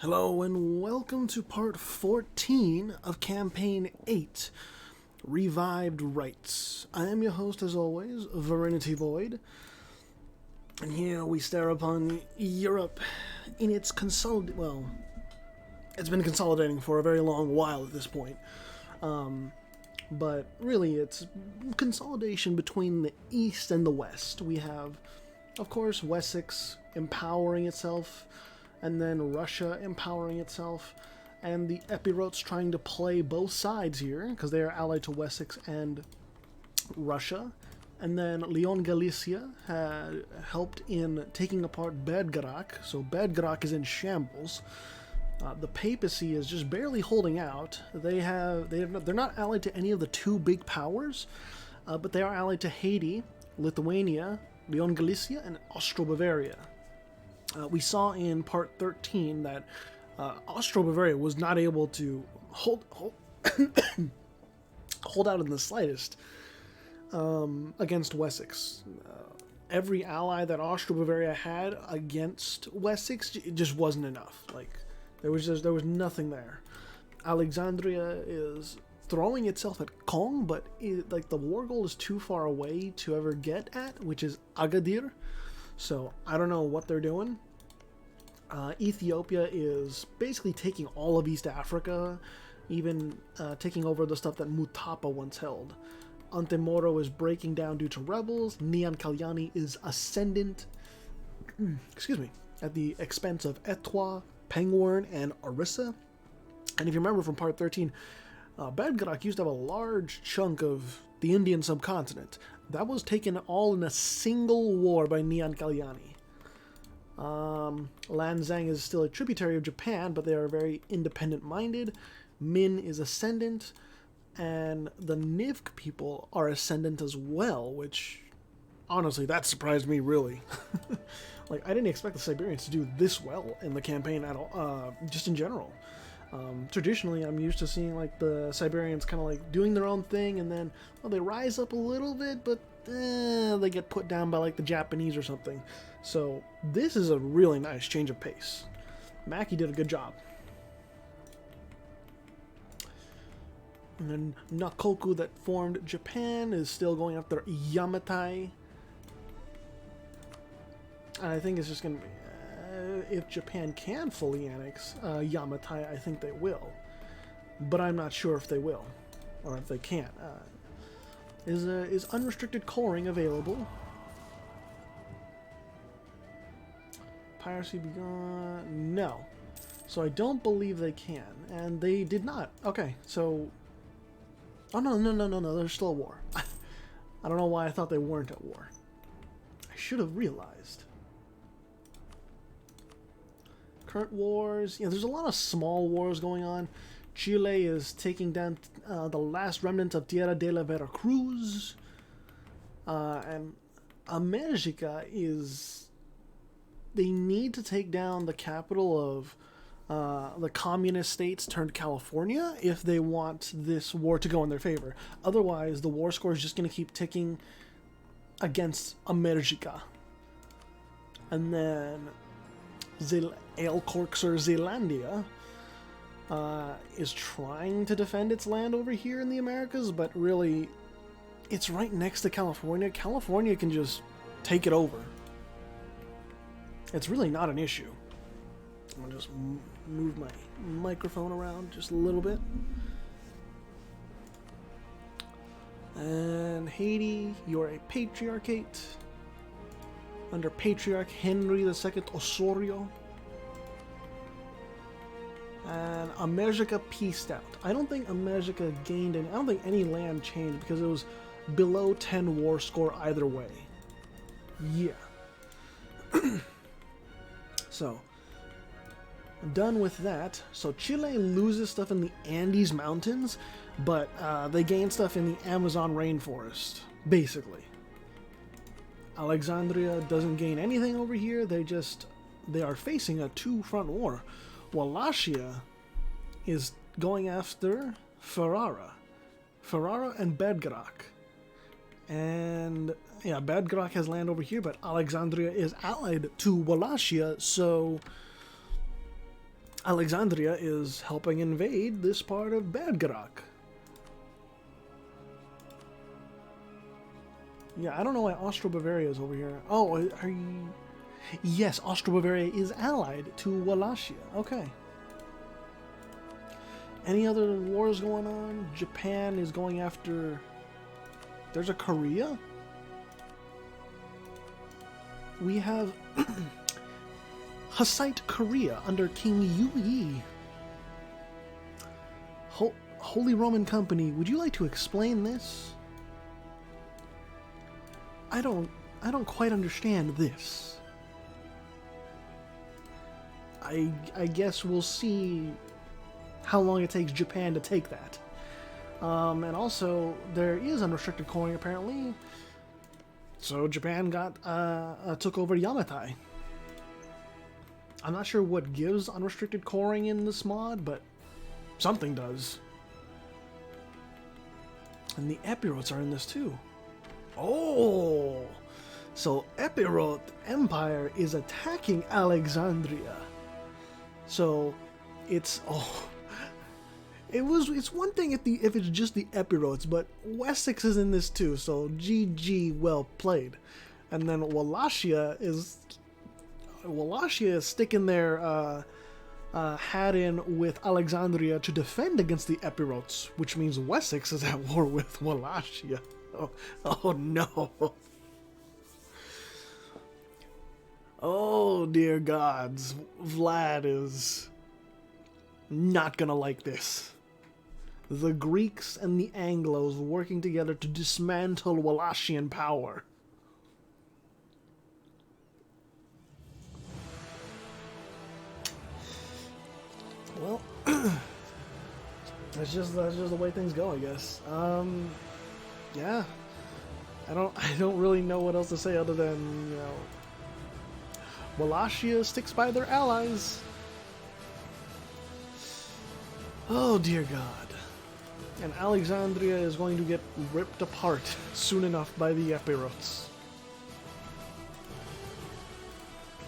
Hello and welcome to part 14 of Campaign 8, Revived Rites. I am your host as always, VIII, and here we stare upon Europe in its it's been consolidating for a very long while at this point. But really it's consolidation between the East and the West. We have, of course, Wessex empowering itself, and then Russia empowering itself, and the Epirotes trying to play both sides here, because they are allied to Wessex and Russia. And then Leon Galicia had helped in taking apart Bedgarak, so Bedgarak is in shambles. The papacy is just barely holding out. They're not allied to any of the two big powers, but they are allied to Haiti, Lithuania, Leon Galicia, and Austro-Bavaria. We saw in part 13 that Austro-Bavaria was not able to hold out in the slightest against Wessex. Every ally that Austro-Bavaria had against Wessex, it just wasn't enough. Like there was nothing there. Alexandria is throwing itself at Kong, but the war goal is too far away to ever get at, which is Agadir. So I don't know what they're doing. Ethiopia is basically taking all of East Africa, even taking over the stuff that Mutapa once held. Antemoro is breaking down due to rebels. Nian Kalyani is ascendant, at the expense of Etwa, Pengwern, and Orissa. And if you remember from part 13, Bedgarak used to have a large chunk of the Indian subcontinent. That was taken all in a single war by Nian Kalyani. Lanzang is still a tributary of Japan, but they are very independent-minded. Min is ascendant, and the Nivk people are ascendant as well, which, honestly, that surprised me, really. Like, I didn't expect the Siberians to do this well in the campaign at all, just in general. Traditionally, I'm used to seeing like the Siberians kind of like doing their own thing, and then they rise up a little bit, but they get put down by like the Japanese or something. So this is a really nice change of pace. Maki did a good job. And then Nakoku, that formed Japan, is still going after Yamatai. And I think it's just going to be, if Japan can fully annex Yamatai, I think they will. But I'm not sure if they will, or if they can't. Is unrestricted coring available? Piracy begun? No. So I don't believe they can, and they did not. Okay, so... Oh, no, there's still a war. I don't know why I thought they weren't at war. I should have realized. Current wars, there's a lot of small wars going on. Chile is taking down the last remnants of Tierra de la Veracruz. And America is... They need to take down the capital of the communist states turned California if they want this war to go in their favor. Otherwise, the war score is just going to keep ticking against America. And then... Aelcorks or Zealandia is trying to defend its land over here in the Americas, but really, it's right next to California. California can just take it over. It's really not an issue. I'm going to just move my microphone around just a little bit. And Haiti, you're a patriarchate. Under Patriarch Henry II Osorio. And America peaced out. I don't think America gained any... I don't think any land changed because it was below 10 war score either way. Yeah. So, done with that. So Chile loses stuff in the Andes Mountains, but they gain stuff in the Amazon rainforest, basically. Alexandria doesn't gain anything over here. They are facing a two-front war. Wallachia is going after Ferrara and Bedgarak. And yeah, Bedgarak has land over here, but Alexandria is allied to Wallachia, so Alexandria is helping invade this part of Bergerac. Yeah, I don't know why Austro-Bavaria is over here. Oh, are you... Yes, Austro-Bavaria is allied to Wallachia. Okay. Any other wars going on? Japan is going after... There's a Korea? We have Hussite Korea under King Yu Yi. Holy Roman Company, would you like to explain this? I don't quite understand this. I guess we'll see how long it takes Japan to take that. And also, there is unrestricted coring apparently. So Japan took over Yamatai. I'm not sure what gives unrestricted coring in this mod, but something does. And the Epirotes are in this too. Oh! So Epirote Empire is attacking Alexandria. So it's it's one thing if it's just the Epirotes, but Wessex is in this too, so GG, well played. And then Wallachia is sticking their hat in with Alexandria to defend against the Epirotes, which means Wessex is at war with Wallachia. Oh no. Oh dear gods, Vlad is not gonna like this. The Greeks and the Anglos working together to dismantle Wallachian power. Well, that's just the way things go, I guess. Yeah, I don't really know what else to say other than, you know, Wallachia sticks by their allies. Oh dear God. And Alexandria is going to get ripped apart soon enough by the Epirotes.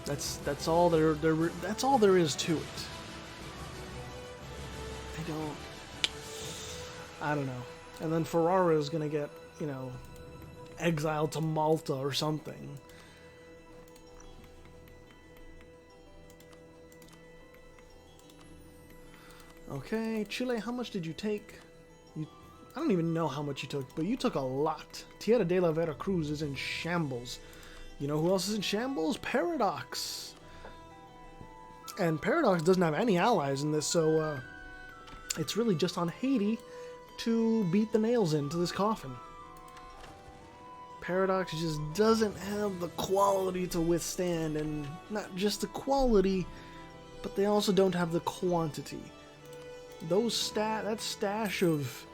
That's all that's all there is to it. I don't know. And then Ferrara is gonna get, you know, exiled to Malta or something. Okay, Chile, how much did you take? I don't even know how much you took, but you took a lot. Tierra de la Veracruz is in shambles. You know who else is in shambles? Paradox. And Paradox doesn't have any allies in this, so it's really just on Haiti to beat the nails into this coffin. Paradox just doesn't have the quality to withstand, and not just the quality, but they also don't have the quantity. That stash of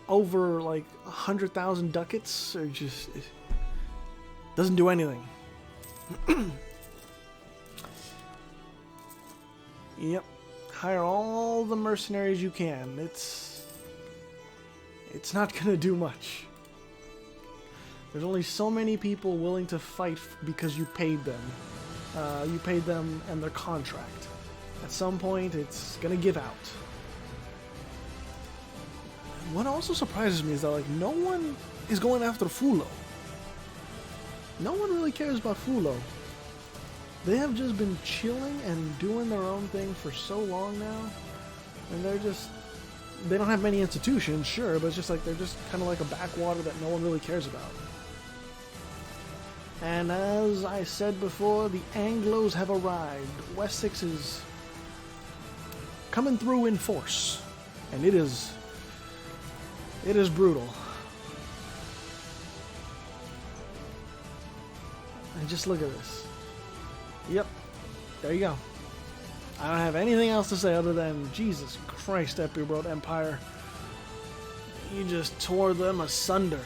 over like 100,000 ducats are just doesn't do anything. Yep, hire all the mercenaries you can. It's not gonna do much. There's only so many people willing to fight because you paid them. You paid them and their contract. At some point, it's gonna give out. What also surprises me is that, like, no one is going after Fulo. No one really cares about Fulo. They have just been chilling and doing their own thing for so long now, and they don't have many institutions, sure, but it's just like they're just kind of like a backwater that no one really cares about. And as I said before, the Anglos have arrived. Wessex is coming through in force, and it is brutal. And just look at this. Yep, there you go. I don't have anything else to say other than, Jesus Christ, Epirote Empire. You just tore them asunder.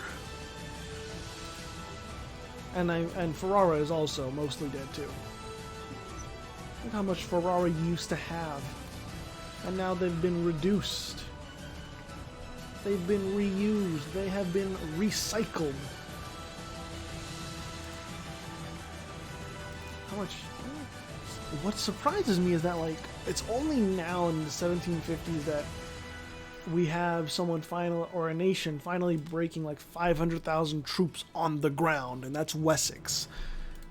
And Ferrara is also mostly dead too. Look how much Ferrara used to have. And now they've been reduced. They've been reused. They have been recycled. How much. What surprises me is that, like, it's only now in the 1750s that we have someone or a nation finally breaking like 500,000 troops on the ground, and that's Wessex.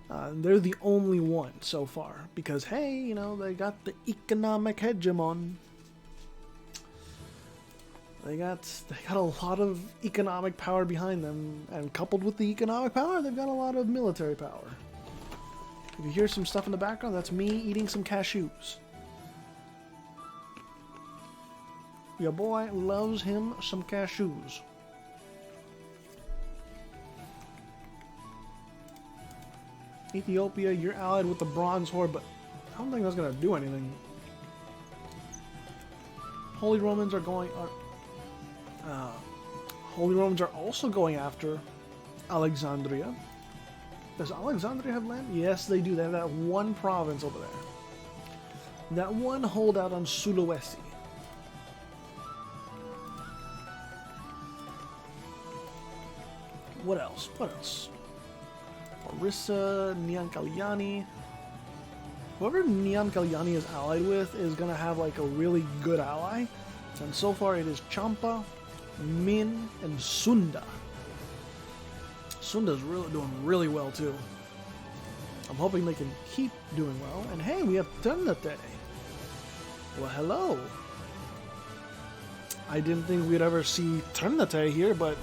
They're the only one so far because, hey, you know, they got the economic hegemon. They got a lot of economic power behind them, and coupled with the economic power, they've got a lot of military power. If you hear some stuff in the background, that's me eating some cashews. Your boy loves him some cashews. Ethiopia, you're allied with the Bronze Horde, but I don't think that's going to do anything. Holy Romans are also going after Alexandria. Does Alexandria have land? Yes, they do. They have that one province over there. That one holdout on Sulawesi. What else? What else? Orissa, Nyan Kalyani. Whoever Nyan Kalyani is allied with is going to have like a really good ally. And so far it is Champa, Min, and Sunda. Sunda's really doing really well too. I'm hoping they can keep doing well. And hey, we have Ternate. Well, hello. I didn't think we'd ever see Ternate here, but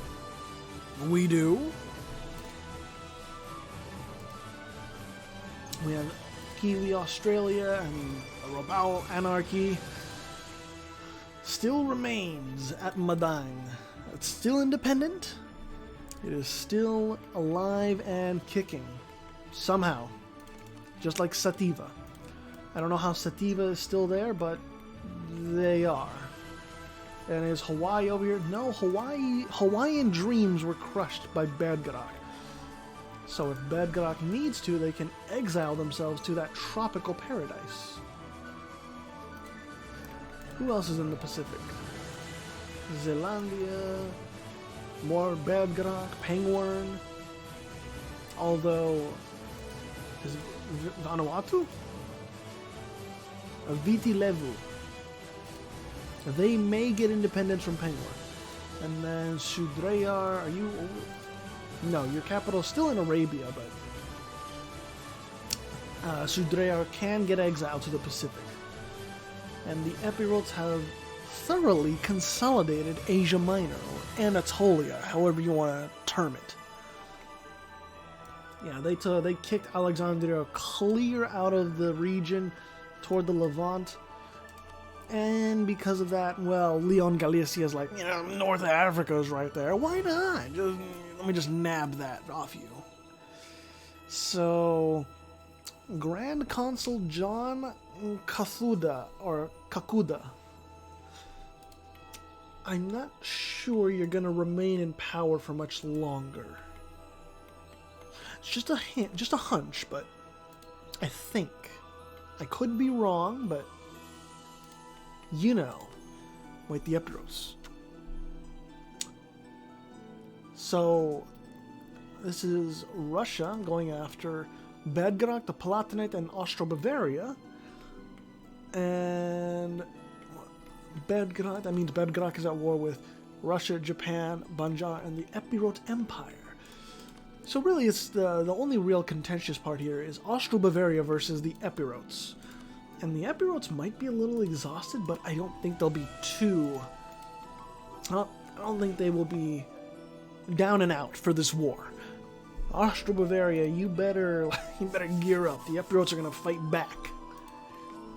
we do. We have Kiwi Australia and Rabao Anarchy still remains at Madang. It's still independent. It is still alive and kicking. Somehow. Just like Sativa. I don't know how Sativa is still there, but they are. And is Hawaii over here? No, Hawaiian dreams were crushed by Badgarak. So if Badgarak needs to, they can exile themselves to that tropical paradise. Who else is in the Pacific? Zealandia, more Badgarak, Penguin. Although, is it Vanuatu? Viti Levu. They may get independence from Penguin. And then Sudrayar, are you... No, your capital is still in Arabia, but Sudrayar can get exiled to the Pacific. And the Epirotes have thoroughly consolidated Asia Minor, or Anatolia, however you want to term it. Yeah, they kicked Alexandria clear out of the region toward the Levant. And because of that, well, Leon Galicia is like, you know, North Africa is right there. Why not? Let me just nab that off you. So, Grand Consul John Kakuda, I'm not sure you're going to remain in power for much longer. It's just a hint, just a hunch, but I think. I could be wrong, but you know, wait, the Epiros. So, this is Russia going after Badgarak, the Palatinate, and Austro-Bavaria. And Badgarak, that means Badgarak is at war with Russia, Japan, Banjar, and the Epirote Empire. So really, it's the only real contentious part here is Austro-Bavaria versus the Epirotes. And the Epirotes might be a little exhausted, but I don't think they'll be too... I don't think they will be down and out for this war. Austro-Bavaria, you better gear up. The Epirotes are going to fight back.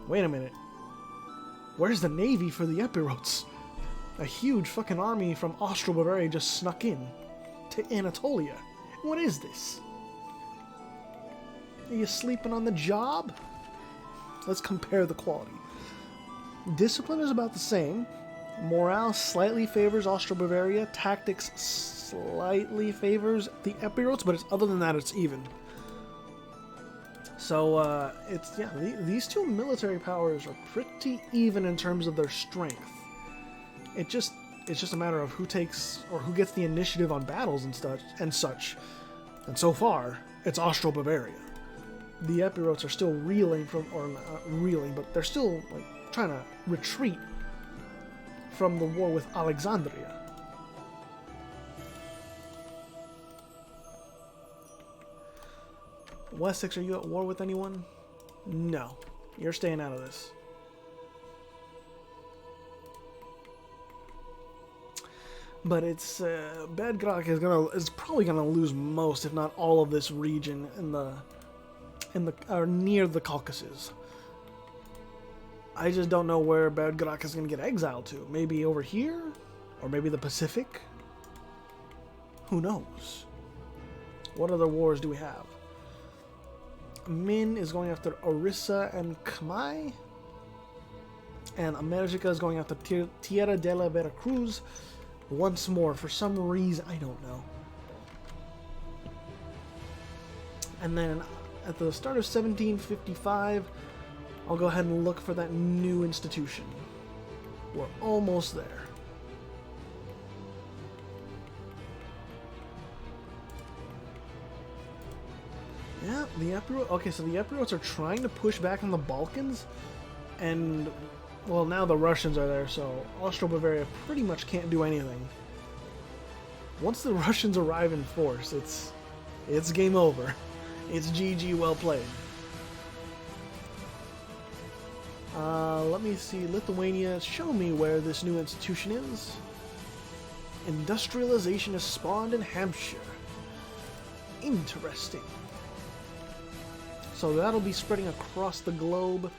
Wait a minute. Where's the navy for the Epirotes? A huge fucking army from Austro-Bavaria just snuck in to Anatolia. What is this? Are you sleeping on the job? Let's compare the quality. Discipline is about the same. Morale slightly favors Austro-Bavaria. Tactics slightly favors the Epirotes, but other than that, it's even. So, these two military powers are pretty even in terms of their strength. It's just a matter of who takes or who gets the initiative on battles and such. And so far, it's Austro-Bavaria. the Epirotes are still reeling from, or not reeling, but they're still like trying to retreat from the war with Alexandria. Wessex, are you at war with anyone? No. You're staying out of this. But it's Bedgrach is probably gonna lose most, if not all, of this region in the or near the Caucasus. I just don't know where Bedgrach is gonna get exiled to. Maybe over here, or maybe the Pacific. Who knows? What other wars do we have? Min is going after Orissa and Khmer, and America is going after Tierra de la Veracruz. Once more, for some reason, I don't know. And then at the start of 1755, I'll go ahead and look for that new institution. We're almost there. Yeah, the Epirotes. Okay, so the Epirotes are trying to push back on the Balkans, and well, now the Russians are there, so Austro-Bavaria pretty much can't do anything. Once the Russians arrive in force, it's game over. It's GG, well played. Let me see, Lithuania, show me where this new institution is. Industrialization is spawned in Hampshire. Interesting. So that'll be spreading across the globe.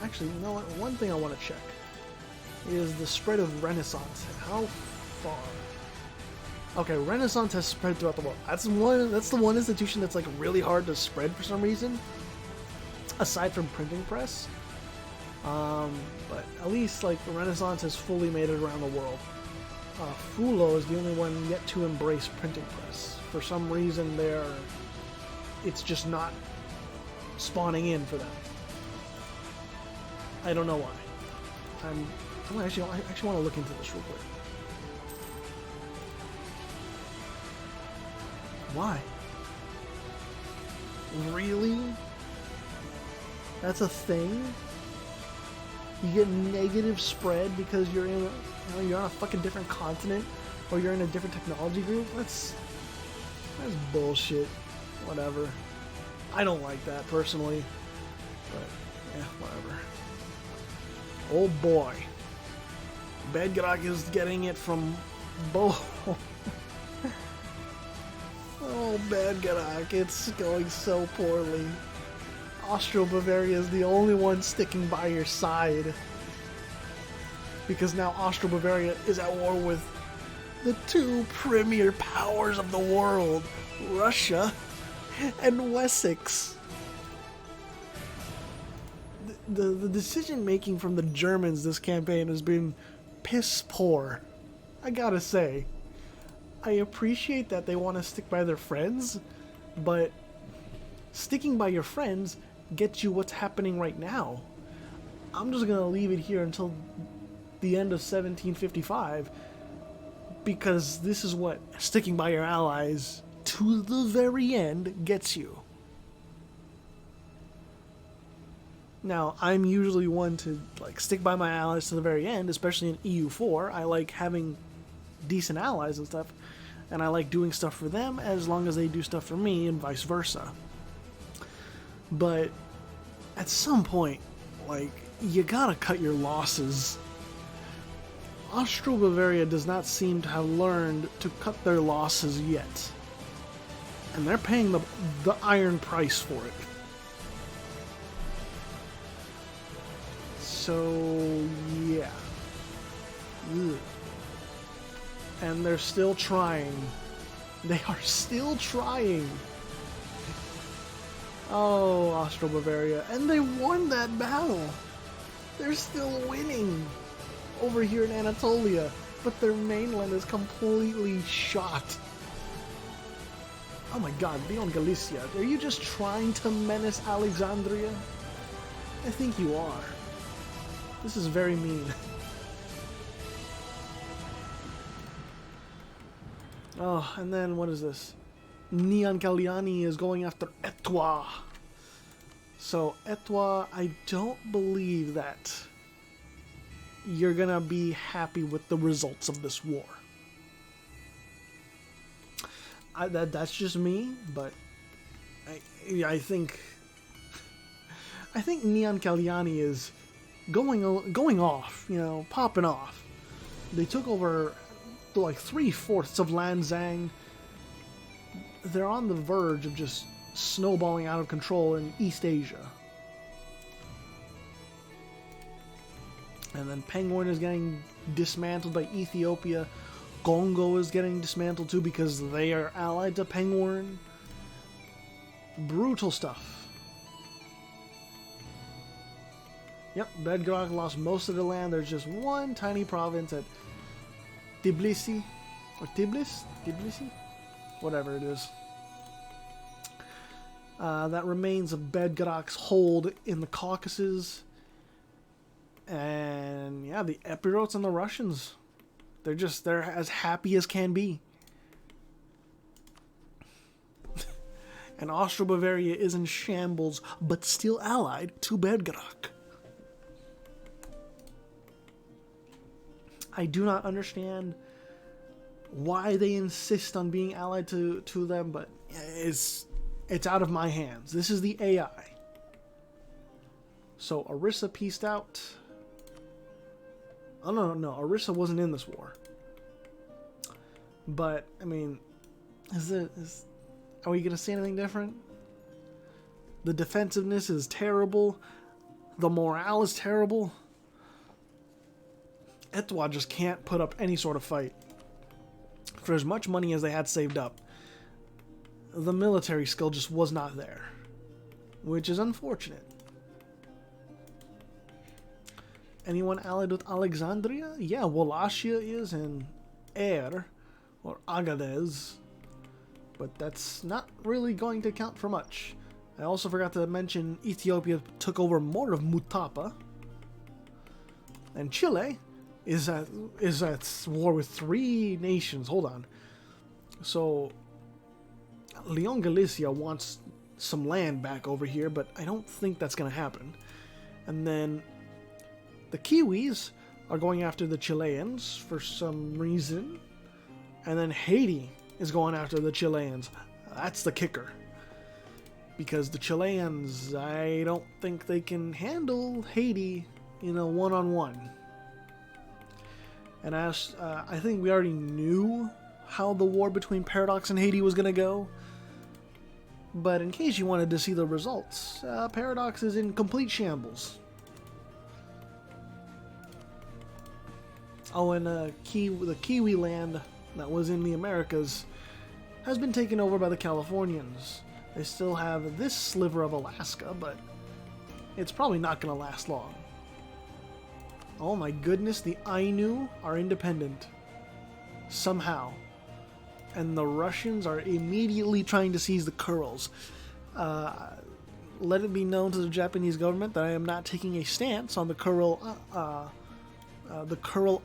Actually, you know what? One thing I want to check is the spread of Renaissance. How far? Okay, Renaissance has spread throughout the world. That's the one institution that's like really hard to spread for some reason, aside from printing press. But at least like the Renaissance has fully made it around the world. Fulo is the only one yet to embrace printing press. For some reason, it's just not spawning in for them. I don't know why. I actually want to look into this real quick. Why? Really? That's a thing? You get negative spread because you're you're on a fucking different continent, or you're in a different technology group? That's bullshit. Whatever. I don't like that personally, but yeah, whatever. Oh boy. Bedgrach is getting it from both. Oh, Bedgrach, it's going so poorly. Austro-Bavaria is the only one sticking by your side. Because now Austro-Bavaria is at war with the two premier powers of the world, Russia and Wessex. The decision making from the Germans this campaign has been piss poor. I gotta say, I appreciate that they want to stick by their friends, but sticking by your friends gets you what's happening right now. I'm just gonna leave it here until the end of 1755, because this is what sticking by your allies to the very end gets you. Now, I'm usually one to like stick by my allies to the very end, especially in EU4. I like having decent allies and stuff, and I like doing stuff for them as long as they do stuff for me, and vice versa. But at some point, like, you gotta cut your losses. Austro-Bavaria does not seem to have learned to cut their losses yet, and they're paying the iron price for it. So, yeah. Ugh. And they're still trying. They are still trying. Oh, Austro-Bavaria. And they won that battle. They're still winning over here in Anatolia. But their mainland is completely shot. Oh my god, Leon Galicia. Are you just trying to menace Alexandria? I think you are. This is very mean. Oh, and then what is this? Neon Galliani is going after Etwa. So Etwa, I don't believe that you're gonna be happy with the results of this war. That's just me, but I think Neon Galliani is going off, you know, popping off. They took over like 3/4 of Lanzang. They're on the verge of just snowballing out of control in East Asia. And then Penguin is getting dismantled by Ethiopia. Congo is getting dismantled too because they are allied to Penguin. Brutal stuff. Yep, Bedrock lost most of the land. There's just one tiny province at Tbilisi. Or Tbilisi? Whatever it is. That remains of Bedrock's hold in the Caucasus. And yeah, the Epirotes and the Russians. They're as happy as can be. And Austro-Bavaria is in shambles, but still allied to Belgrade. I do not understand why they insist on being allied to them, but it's out of my hands. This is the AI. So Orissa pieced out. Oh no, Orissa wasn't in this war. But I mean, are we gonna see anything different? The defensiveness is terrible. The morale is terrible. Etwa just can't put up any sort of fight. For as much money as they had saved up, the military skill just was not there. Which is unfortunate. Anyone allied with Alexandria? Yeah, Wallachia is, and Air, or Agadez. But that's not really going to count for much. I also forgot to mention Ethiopia took over more of Mutapa. And Chile is at war with 3 nations. Hold on. So Leon Galicia wants some land back over here, but I don't think that's going to happen. And then the Kiwis are going after the Chileans for some reason. And then Haiti is going after the Chileans. That's the kicker. Because the Chileans, I don't think they can handle Haiti in a one-on-one. And I think we already knew how the war between Paradox and Haiti was going to go. But in case you wanted to see the results, Paradox is in complete shambles. Oh, and the Kiwi land that was in the Americas has been taken over by the Californians. They still have this sliver of Alaska, but it's probably not going to last long. Oh my goodness, the Ainu are independent. Somehow. And the Russians are immediately trying to seize the Kurils. Let it be known to the Japanese government that I am not taking a stance on the Kuril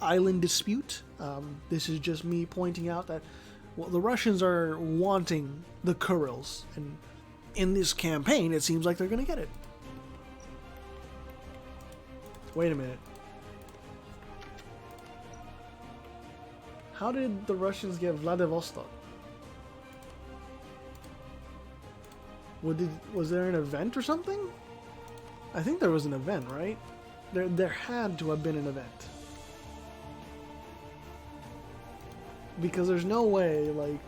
Island dispute. This is just me pointing out that the Russians are wanting the Kurils, and in this campaign, it seems like they're going to get it. Wait a minute. How did the Russians get Vladivostok? Was there an event or something? I think there was an event, right? There had to have been an event. Because there's no way, like,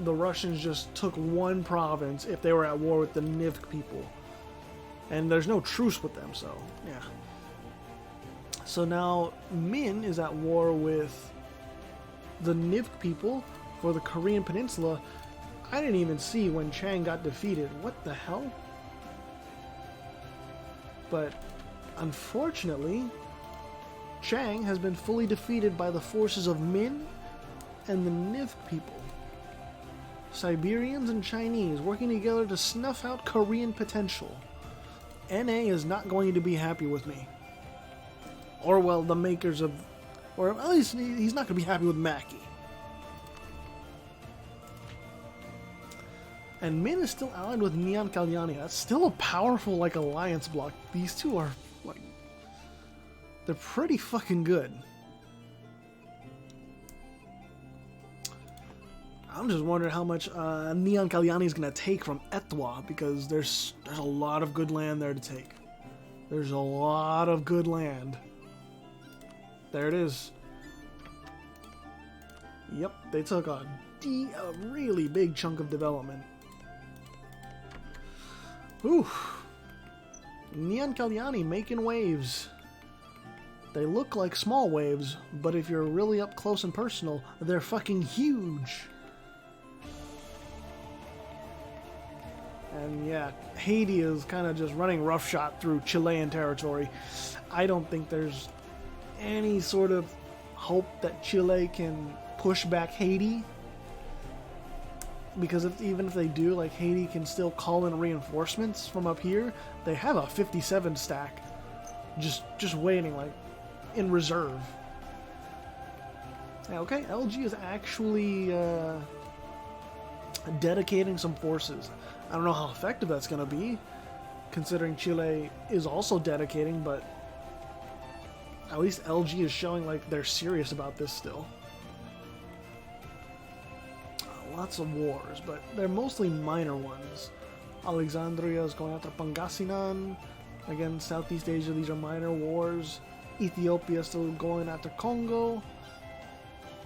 the Russians just took one province if they were at war with the Nivk people. And there's no truce with them, so, yeah. So now, Min is at war with the Nivk people for the Korean Peninsula. I didn't even see when Chang got defeated. What the hell? But, unfortunately, Chang has been fully defeated by the forces of Min and the Nivk people. Siberians and Chinese working together to snuff out Korean potential. NA is not going to be happy with me. Or, well, the makers of... Or at least he's not going to be happy with Mackie. And Min is still allied with Neon Kalyani. That's still a powerful, like, alliance block. These two are, like, they're pretty fucking good. I'm just wondering how much Neon Kalyani is going to take from Etwa, because there's a lot of good land there to take. There's a lot of good land. There it is. Yep, they took a really big chunk of development. Ooh. Neon Kalyani making waves. They look like small waves, but if you're really up close and personal, they're fucking huge. And yeah, Haiti is kind of just running roughshod through Chilean territory. I don't think there's any sort of hope that Chile can push back Haiti. Because even if they do, like, Haiti can still call in reinforcements from up here. They have a 57 stack just waiting, like, in reserve. Yeah, okay, LG is actually dedicating some forces. I don't know how effective that's going to be, considering Chile is also dedicating, but at least LG is showing like they're serious about this still. Lots of wars, but they're mostly minor ones. Alexandria is going after Pangasinan. Again, Southeast Asia, these are minor wars. Ethiopia still going after Congo.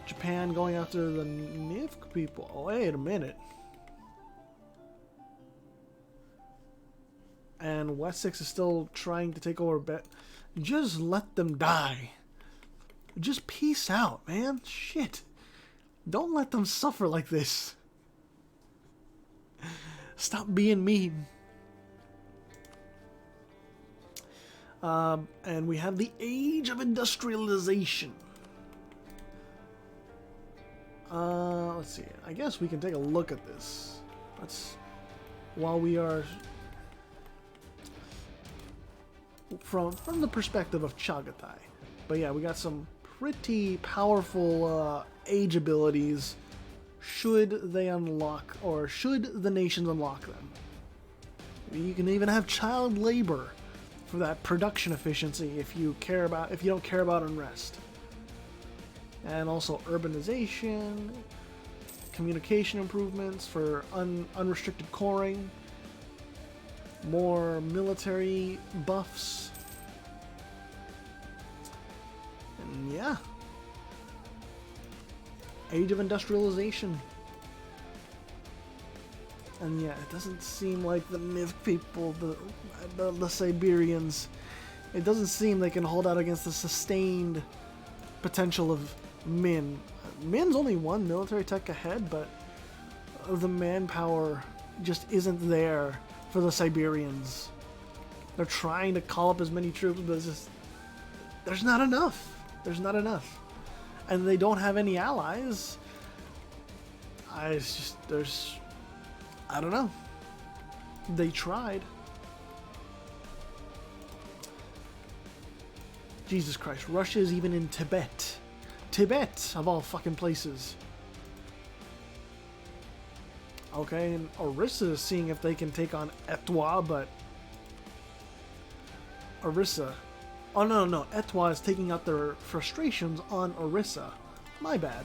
Japan going after the Nifk people. Oh, wait a minute. And Wessex is still trying to take over Bet. Just let them die. Just peace out, man. Shit. Don't let them suffer like this. Stop being mean. And we have the age of industrialization. Let's see. I guess we can take a look at this. While we are from the perspective of Chagatai. But yeah, we got some pretty powerful age abilities should they unlock, or should the nations unlock them. You can even have child labor for that production efficiency if you don't care about unrest. And also urbanization, communication improvements for unrestricted coring, more military buffs, and yeah, age of industrialization. And yeah, it doesn't seem like the Niv people, the Siberians, it doesn't seem they can hold out against the sustained potential of Min. Min's only one military tech ahead, but the manpower just isn't there for the Siberians. They're trying to call up as many troops, but it's just, there's not enough. There's not enough. And they don't have any allies. I don't know. They tried. Jesus Christ, Russia is even in Tibet. Tibet, of all fucking places. Okay, and Orissa is seeing if they can take on Etwa, but Orissa... Oh, no. Etwa is taking out their frustrations on Orissa. My bad.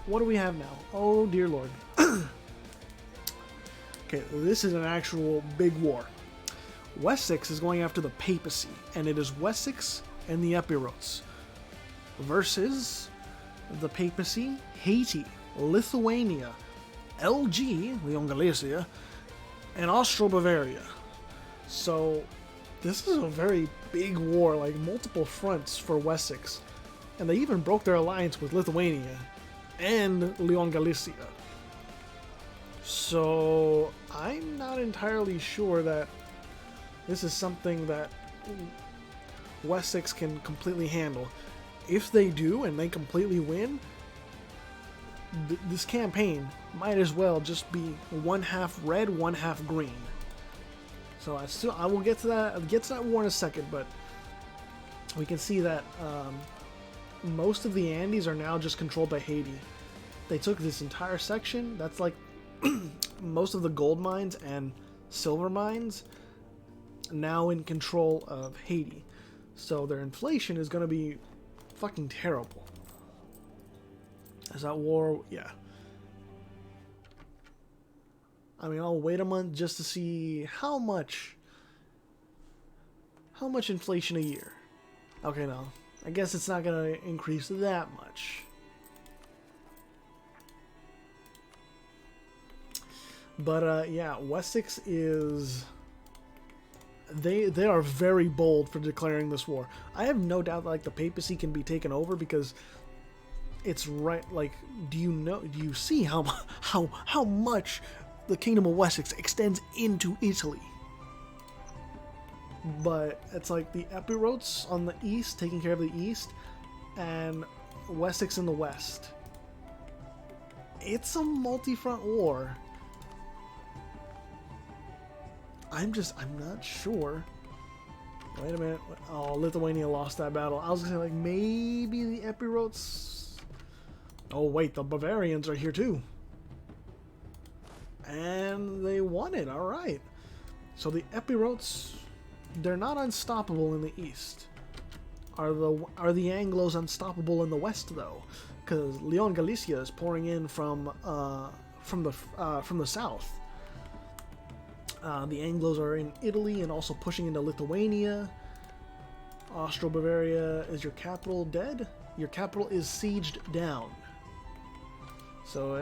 What do we have now? Oh, dear Lord. Okay, this is an actual big war. Wessex is going after the papacy, and it is Wessex and the Epirotes versus the papacy, Haiti, Lithuania, LG, Leon Galicia, and Austro-Bavaria. So this is a very big war, like multiple fronts for Wessex. And they even broke their alliance with Lithuania and Leon Galicia. So I'm not entirely sure that this is something that Wessex can completely handle. If they do and they completely win, this campaign might as well just be one half red, one half green. So I will get to that war in a second, but we can see that most of the Andes are now just controlled by Haiti. They took this entire section. That's like most of the gold mines and silver mines now in control of Haiti. So their inflation is going to be fucking terrible. Is that war? Yeah. I mean, I'll wait a month just to see how much inflation a year. Okay, no. I guess it's not going to increase that much. But yeah, Wessex is... They are very bold for declaring this war. I have no doubt that, like, the papacy can be taken over because it's right. Like, do you see how much the Kingdom of Wessex extends into Italy? But it's like the Epirotes on the east taking care of the east, and Wessex in the west. It's a multi-front war. I'm not sure. Wait a minute. Oh, Lithuania lost that battle. I was gonna say, like, maybe the Epirotes. Oh wait, the Bavarians are here too. And they won it, alright. So the Epirotes, they're not unstoppable in the east. Are the Anglos unstoppable in the west though? Because Leon Galicia is pouring in from the south. The Anglos are in Italy and also pushing into Lithuania. Austro-Bavaria, is your capital dead? Your capital is sieged down. So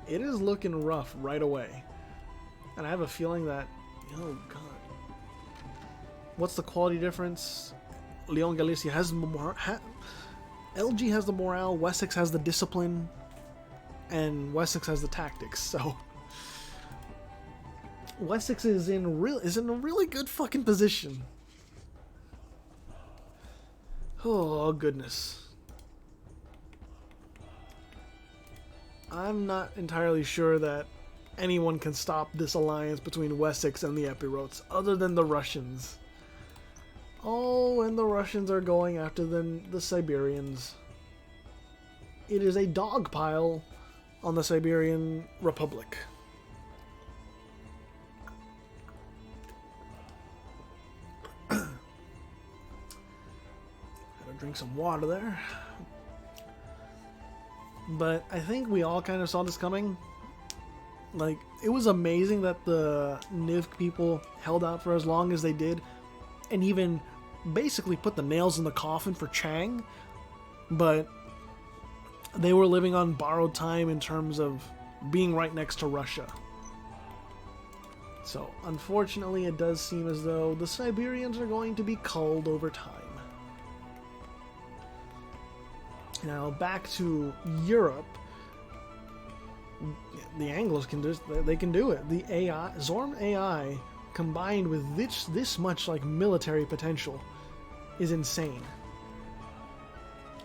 it is looking rough right away. And I have a feeling that, oh god. What's the quality difference? Leon Galicia has more. LG has the morale, Wessex has the discipline, and Wessex has the tactics. So Wessex is in a really good fucking position. Oh goodness. I'm not entirely sure that anyone can stop this alliance between Wessex and the Epirotes, other than the Russians. Oh, and the Russians are going after the Siberians. It is a dog pile on the Siberian Republic. Drink some water there. But I think we all kind of saw this coming. Like, it was amazing that the Nivk people held out for as long as they did, and even basically put the nails in the coffin for Chang. But they were living on borrowed time in terms of being right next to Russia. So unfortunately, it does seem as though the Siberians are going to be culled over time. Now back to Europe. The Anglos can do it. The AI, Zorm AI, combined with this much like military potential, is insane.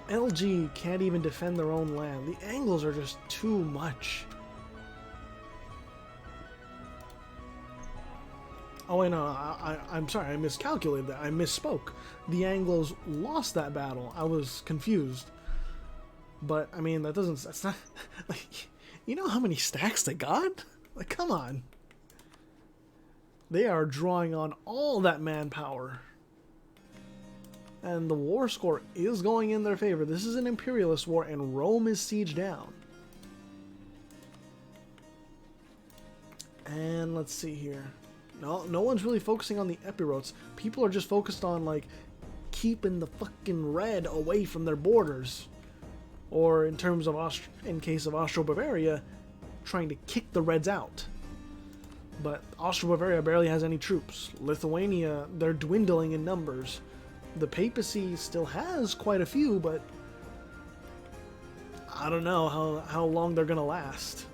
LG can't even defend their own land. The Anglos are just too much. Oh wait, no, I'm sorry, I miscalculated that. I misspoke. The Anglos lost that battle. I was confused. But, I mean, that's not, like, you know how many stacks they got? Like, come on. They are drawing on all that manpower. And the war score is going in their favor. This is an imperialist war, and Rome is sieged down. And let's see here. No one's really focusing on the Epirotes. People are just focused on, like, keeping the fucking red away from their borders. Or in terms of in case of Austro-Bavaria, trying to kick the Reds out. But Austro-Bavaria barely has any troops. Lithuania, they're dwindling in numbers. The papacy still has quite a few, but I don't know how long they're gonna last.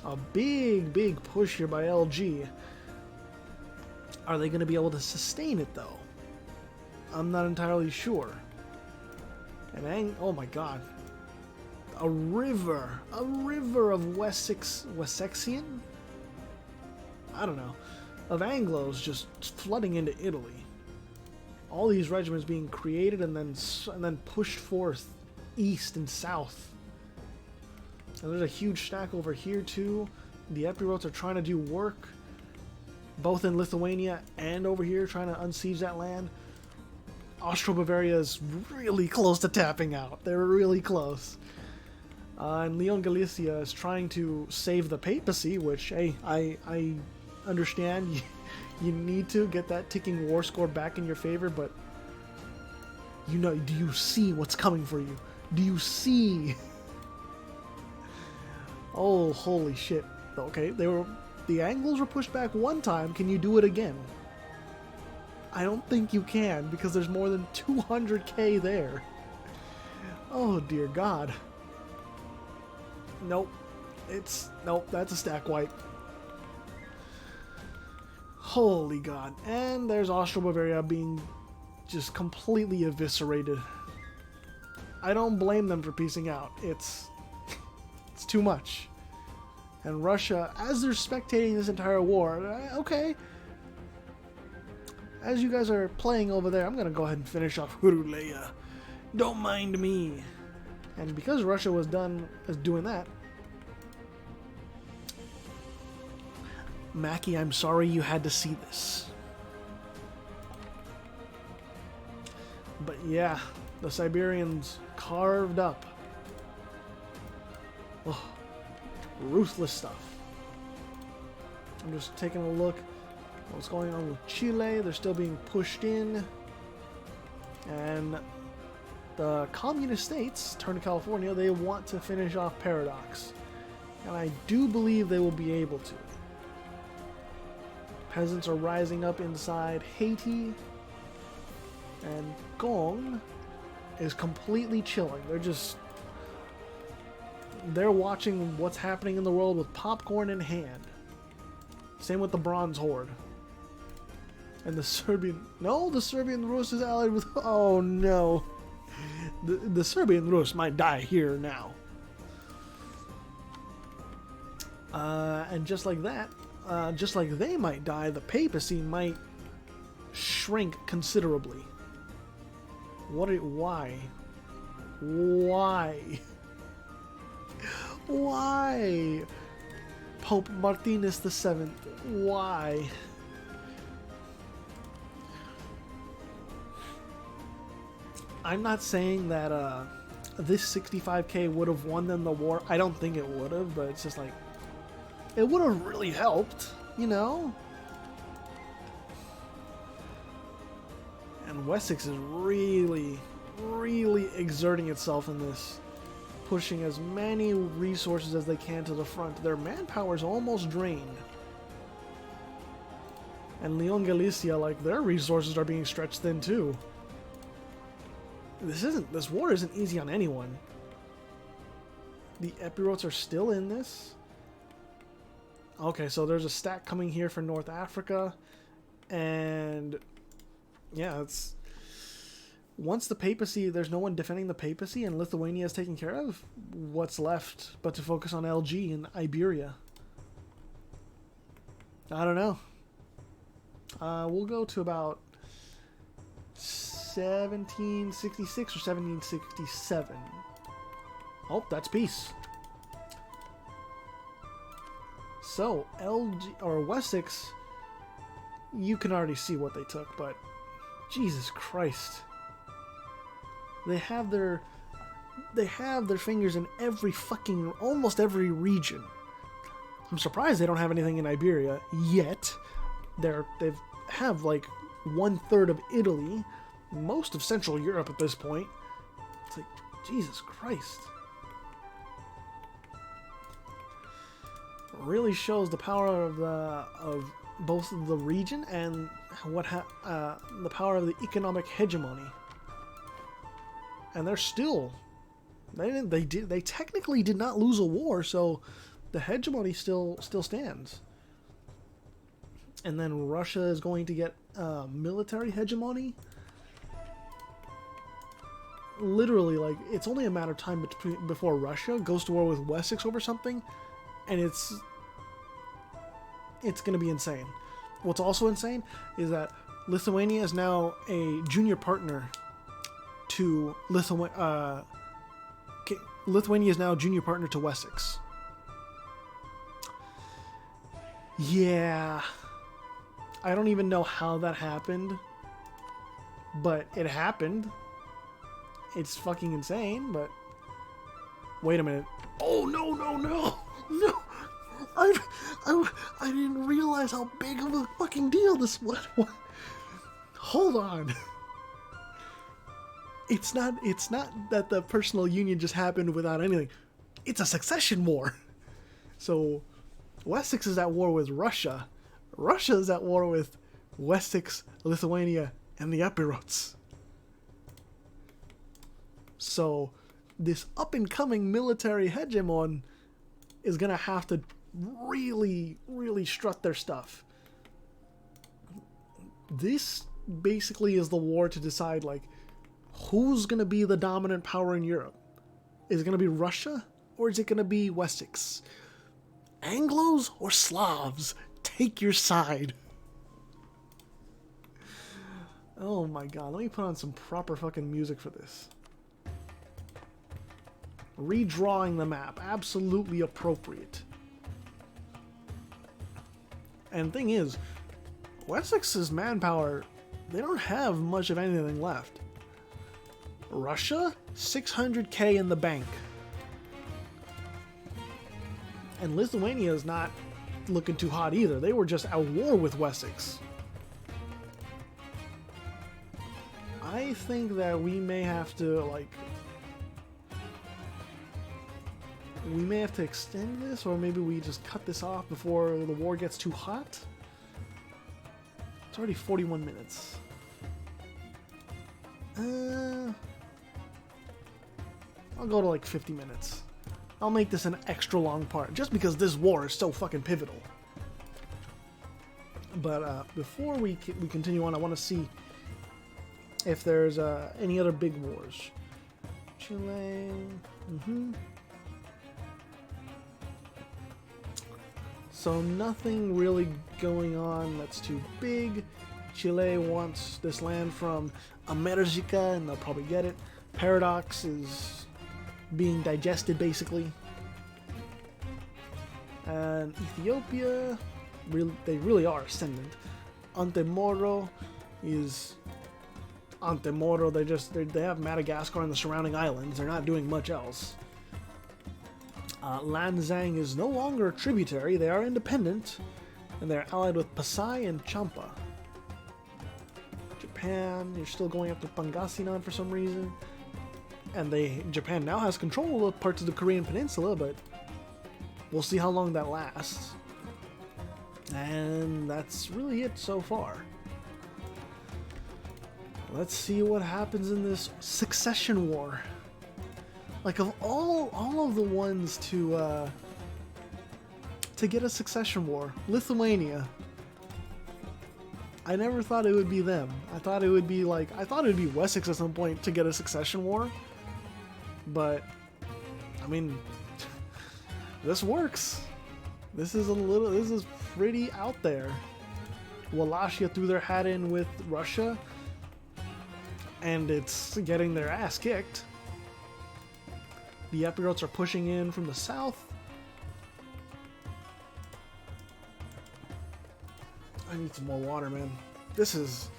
A big push here by LG. Are they gonna be able to sustain it though? I'm not entirely sure. And oh my god, a river of Wessexian? I don't know, of Anglos just flooding into Italy. All these regiments being created and then pushed forth east and south. And there's a huge stack over here too. The Epirotes are trying to do work, both in Lithuania and over here, trying to unsiege that land. Austro-Bavaria is really close to tapping out. They're really close. And Leon Galicia is trying to save the papacy, which, hey, I understand. You need to get that ticking war score back in your favor, but do you see what's coming for you? Do you see? Oh, holy shit. Okay, the Angles were pushed back one time. Can you do it again? I don't think you can, because there's more than 200k there. Oh, dear God. Nope. Nope, that's a stack wipe. Holy God. And there's Austro-Bavaria being just completely eviscerated. I don't blame them for piecing out. It's too much. And Russia, as they're spectating this entire war, okay. As you guys are playing over there, I'm going to go ahead and finish off Huruleya. Don't mind me. And because Russia was done as doing that, Mackie, I'm sorry you had to see this. But yeah, the Siberians carved up. Oh, ruthless stuff. I'm just taking a look at what's going on with Chile. They're still being pushed in. And the communist states, turn to California, they want to finish off Paradox. And I do believe they will be able to. Peasants are rising up inside Haiti. And Gong is completely chilling. They're watching what's happening in the world with popcorn in hand. Same with the Bronze Horde. And the Serbian Rus is allied with, oh no. The Serbian Rus might die here now. And just like that, just like they might die, the papacy might shrink considerably. Why? Why? Why? Pope Martinus VII. Why? I'm not saying that this 65k would have won them the war. I don't think it would have, but it's just like, it would have really helped, you know? And Wessex is really, really exerting itself in this, pushing as many resources as they can to the front. Their manpower is almost drained. And Leon Galicia, like, their resources are being stretched thin too. This war isn't easy on anyone. The Epirotes are still in this. Okay, so there's a stack coming here for North Africa. And yeah, it's once the papacy, there's no one defending the papacy and Lithuania is taken care of, what's left but to focus on LG and Iberia? I don't know. We'll go to about 1766 or 1767. Oh, that's peace. So, LG or Wessex, you can already see what they took, but Jesus Christ. They have their fingers in almost every region. I'm surprised they don't have anything in Iberia yet. They have like 1/3 of Italy, most of Central Europe at this point. It's like, Jesus Christ. Really shows the power of both the region and the power of the economic hegemony. And they're still, they technically did not lose a war, so the hegemony still stands. And then Russia is going to get military hegemony. Literally, like, it's only a matter of time before Russia goes to war with Wessex over something, and it's going to be insane. What's also insane is that Lithuania is now Lithuania is now junior partner to Wessex. Yeah. I don't even know how that happened. But it happened. It's fucking insane, but... Wait a minute. Oh, no, no, no! No! I didn't realize how big of a fucking deal this was. What? Hold on. It's not that the personal union just happened without anything. It's a succession war. So, Wessex is at war with Russia. Russia is at war with Wessex, Lithuania, and the Epirotes. So, this up-and-coming military hegemon is gonna have to really, really strut their stuff. This basically is the war to decide, like, who's gonna be the dominant power in Europe? Is it gonna be Russia, or is it gonna be Wessex? Anglos or Slavs? Take your side. Oh my god, let me put on some proper fucking music for this. Redrawing the map, absolutely appropriate. And thing is, Wessex's manpower, they don't have much of anything left. Russia, 600k in the bank. And Lithuania is not looking too hot either. They were just at war with Wessex. I think that we may have to, like... We may have to extend this, or maybe we just cut this off before the war gets too hot. It's already 41 minutes. I'll go to like 50 minutes. I'll make this an extra long part, just because this war is so fucking pivotal. But before we continue on, I want to see if there's any other big wars. Chile... So nothing really going on that's too big. Chile wants this land from America, and they'll probably get it. Paradox is being digested, basically. And Ethiopia, they really are ascendant. Antemoro is Antemoro. They have Madagascar and the surrounding islands. They're not doing much else. Lanzang is no longer a tributary. They are independent, and they're allied with Pasai and Champa. Japan, you're still going after Pangasinan for some reason, and Japan now has control of parts of the Korean Peninsula, but we'll see how long that lasts. And that's really it so far. Let's see what happens in this succession war. Like, of all of the ones to get a succession war, Lithuania, I never thought it would be them. I thought it would be Wessex at some point to get a succession war. But, I mean, this works. This is pretty out there. Wallachia threw their hat in with Russia, and it's getting their ass kicked. The Epirotes are pushing in from the south. I need some more water, man. This is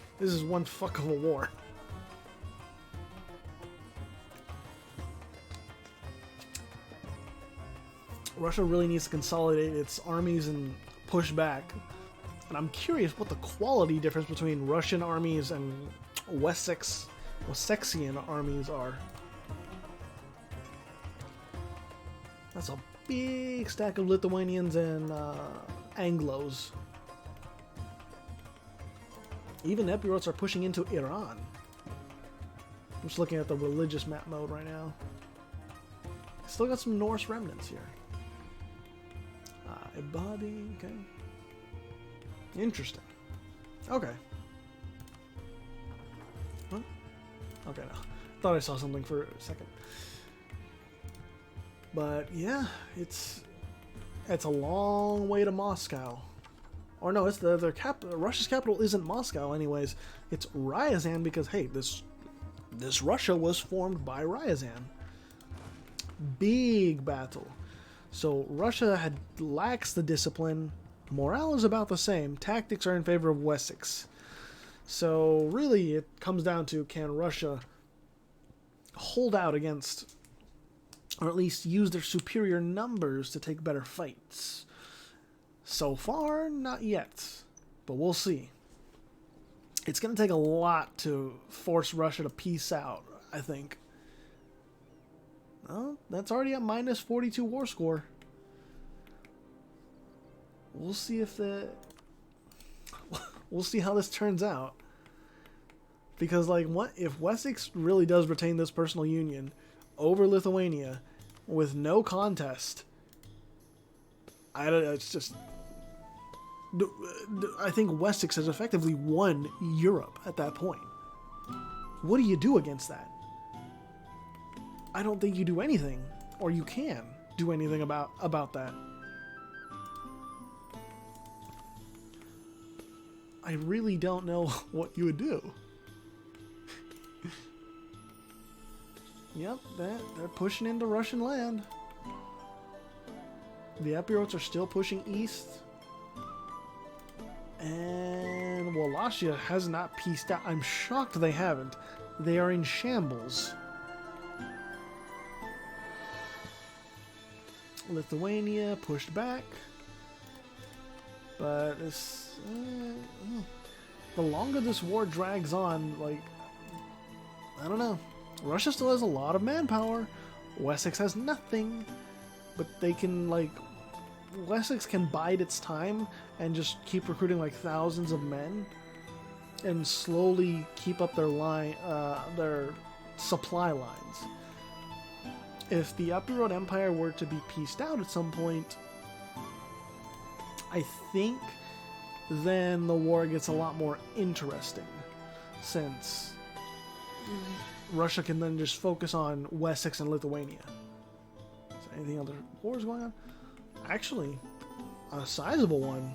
one fuck of a war. Russia really needs to consolidate its armies and push back. And I'm curious what the quality difference between Russian armies and Wessexian armies are. That's a big stack of Lithuanians and Anglos. Even Epirotes are pushing into Iran. I'm just looking at the religious map mode right now. Still got some Norse remnants here. Ibadi, okay. Interesting. Okay. What? Okay, no. Thought I saw something for a second. But yeah, it's a long way to Moscow. Or no, it's Russia's capital isn't Moscow anyways. It's Ryazan because hey, this Russia was formed by Ryazan. Big battle. So Russia lacks the discipline. Morale is about the same. Tactics are in favor of Wessex. So really it comes down to, can Russia hold out against, or at least use their superior numbers to take better fights? So far, not yet. But we'll see. It's going to take a lot to force Russia to peace out, I think. Oh, that's already at minus 42 war score. We'll see if we'll see how this turns out. Because, like, what if Wessex really does retain this personal union over Lithuania with no contest? It's just, I think Wessex has effectively won Europe at that point. What do you do against that? I don't think you do anything, or you can do anything about that. I really don't know what you would do. Yep, they're pushing into Russian land. The Epirotes are still pushing east. And Wallachia has not pieced out. I'm shocked they haven't. They are in shambles. Lithuania pushed back. But it's, the longer this war drags on, like, I don't know. Russia still has a lot of manpower. Wessex has nothing. But they can, like, Wessex can bide its time and just keep recruiting like thousands of men and slowly keep up their supply lines. If the Epirot Empire were to be pieced out at some point, I think then the war gets a lot more interesting, since Russia can then just focus on Wessex and Lithuania. Is there anything other wars going on? Actually, a sizable one.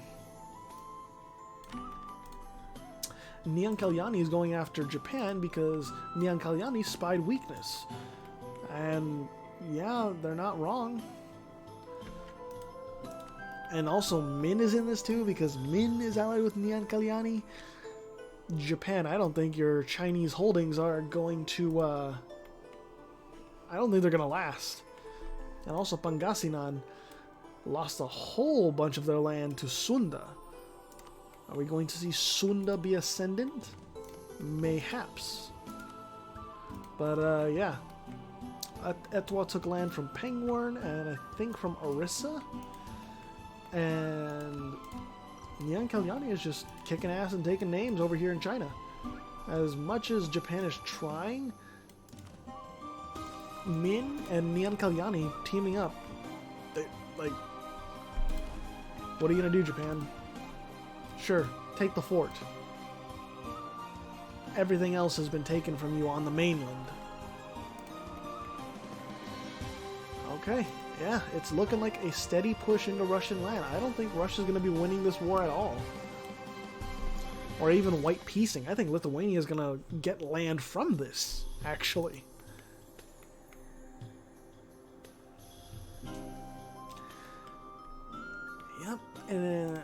Nyan Kalyani is going after Japan because Nyan Kalyani spied weakness. And yeah, they're not wrong. And also Min is in this too, because Min is allied with Nyan Kalyani. Japan, I don't think your Chinese holdings are going to, I don't think they're going to last. And also Pangasinan lost a whole bunch of their land to Sunda. Are we going to see Sunda be ascendant? Mayhaps. But, yeah. Etwa took land from Pengwern and I think from Orissa. And Nyan Kalyani is just kicking ass and taking names over here in China. As much as Japan is trying, Min and Nyan Kalyani teaming up, like, what are you gonna do, Japan? Sure, take the fort. Everything else has been taken from you on the mainland. Okay, yeah, it's looking like a steady push into Russian land. I don't think Russia's gonna be winning this war at all. Or even white peacing. I think Lithuania is gonna get land from this, actually. Yep, and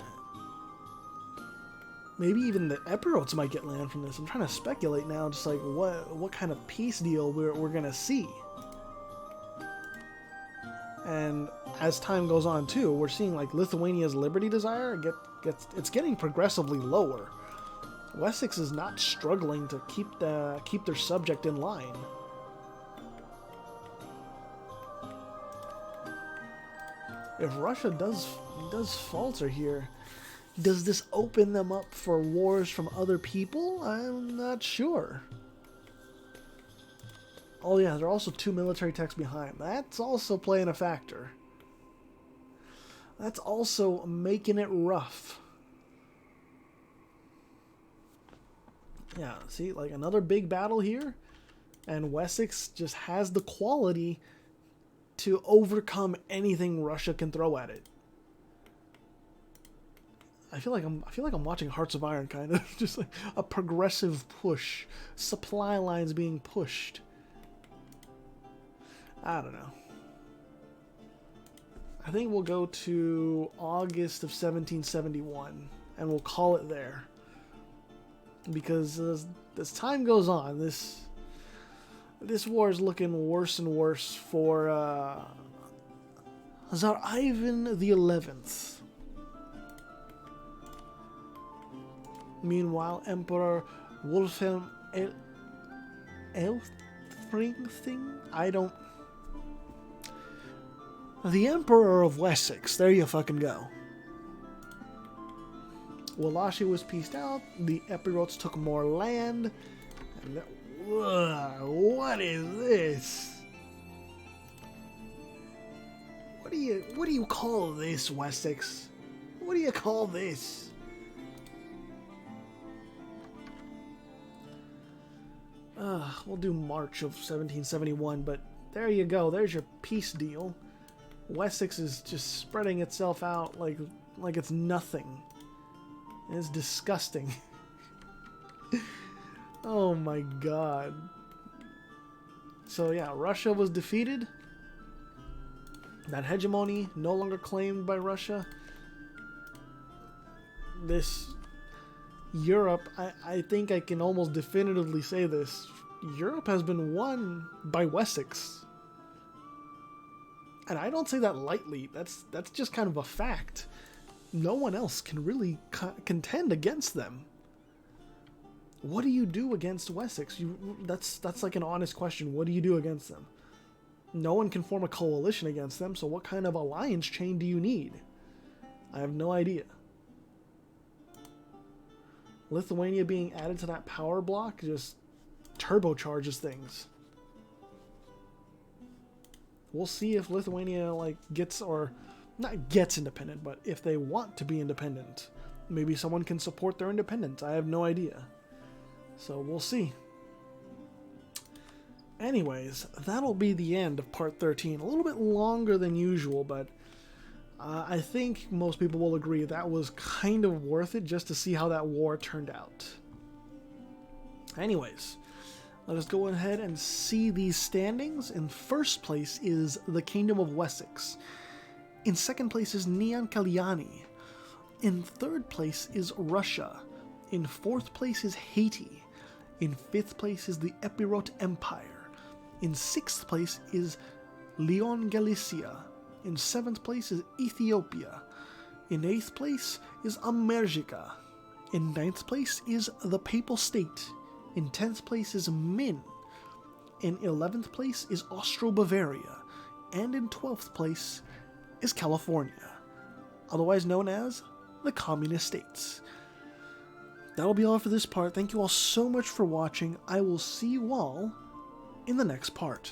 maybe even the Epirotes might get land from this. I'm trying to speculate now, just like what kind of peace deal we're gonna see. And as time goes on too, we're seeing like Lithuania's liberty desire it's getting progressively lower. Wessex is not struggling to keep their subject in line. If Russia does falter here, does this open them up for wars from other people? I'm not sure. Oh yeah, there are also 2 military techs behind. That's also playing a factor. That's also making it rough. Yeah, see, like another big battle here, and Wessex just has the quality to overcome anything Russia can throw at it. I feel like I'm watching Hearts of Iron, kind of just like a progressive push, supply lines being pushed. I don't know. I think we'll go to August of 1771, and we'll call it there. Because as time goes on, this war is looking worse and worse for Tsar Ivan the 11th. Meanwhile, Emperor Wolfhelm Elfringthing? The Emperor of Wessex. There you fucking go. Walachi was pieced out. The Epirotes took more land. And what is this? What do you call this, Wessex? What do you call this? We'll do March of 1771, but there you go. There's your peace deal. Wessex is just spreading itself out like it's nothing. It's disgusting. Oh my god. So yeah, Russia was defeated. That hegemony no longer claimed by Russia. This Europe, I think I can almost definitively say this. Europe has been won by Wessex. And I don't say that lightly. That's just kind of a fact. No one else can really contend against them. What do you do against Wessex? That's like an honest question. What do you do against them? No one can form a coalition against them, so what kind of alliance chain do you need? I have no idea. Lithuania being added to that power block just turbocharges things. We'll see if Lithuania gets, or not gets independent, but if they want to be independent. Maybe someone can support their independence. I have no idea. So we'll see. Anyways, that'll be the end of part 13. A little bit longer than usual, but I think most people will agree that was kind of worth it just to see how that war turned out. Anyways, let us go ahead and see these standings. In first place is the Kingdom of Wessex. In second place is Nian Kalyani. In third place is Russia. In fourth place is Haiti. In fifth place is the Epirot Empire. In sixth place is Leon Galicia. In seventh place is Ethiopia. In eighth place is America. In ninth place is the Papal State. In 10th place is Min. In 11th place is Austro-Bavaria. And in 12th place is California, otherwise known as the Communist States. That'll be all for this part. Thank you all so much for watching. I will see you all in the next part.